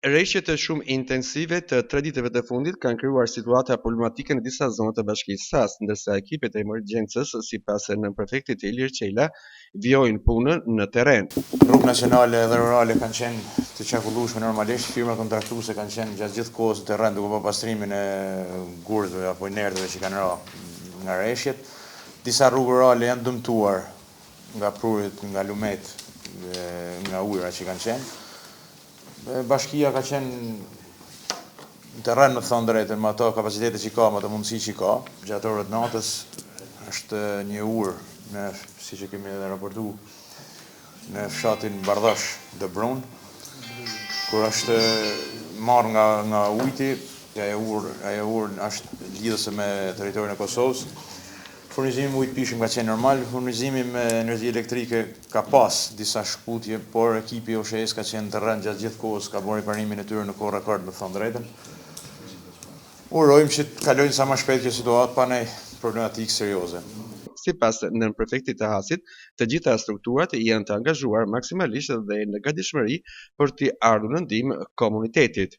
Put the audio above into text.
Rreshtet shumë intensive të 3 ditëve të fundit kanë krijuar situata problematike në disa zona të bashkisë Sas, ndërsa ekipet e emergjencës, sipas nënprefektit Ilir Çela, vijojnë punën në terren. Rrugë nacionale dhe rurale kanë qenë të qarkullueshme normalisht, firma kontraktuese kanë qenë gjatë gjithë kohës në terren duke bërë pastrimin e gurdhëve apo inertëve që kanë rënë nga rreshtet. Disa rrugë rurale janë dëmtuar nga prurit, nga lumet, nga ujëra që kanë qenë. Bashkia ka qenë në terren, me thënë drejtën, me ato kapacitete që ka, me ato mundësi që ka. Gjatë orëve të natës është një urë, siç e kemi edhe raportu, në fshatin Bardhash dhe Brun, kur është marrë nga ujti, ajo urë është lidhëse me territorin e Kosovës. Furnizimi me ujë pishëm ka qenë normal, furnizimi me energji elektrike ka pas disa shkputje, por ekipi OSHE-s ka qenë në terren gjatë gjithë kohës, ka bërë riparimin e tyre në kohë rekord, me thënë drejtën. Urojmë që të kalojnë sa më shpejt kjo situatë pa ndonjë problematikë serioze. Sipas nënprefektit të Hasit, të gjitha strukturat janë të angazhuar maksimalisht dhe në gatishmëri për t'i ardhur në ndihmë komunitetit.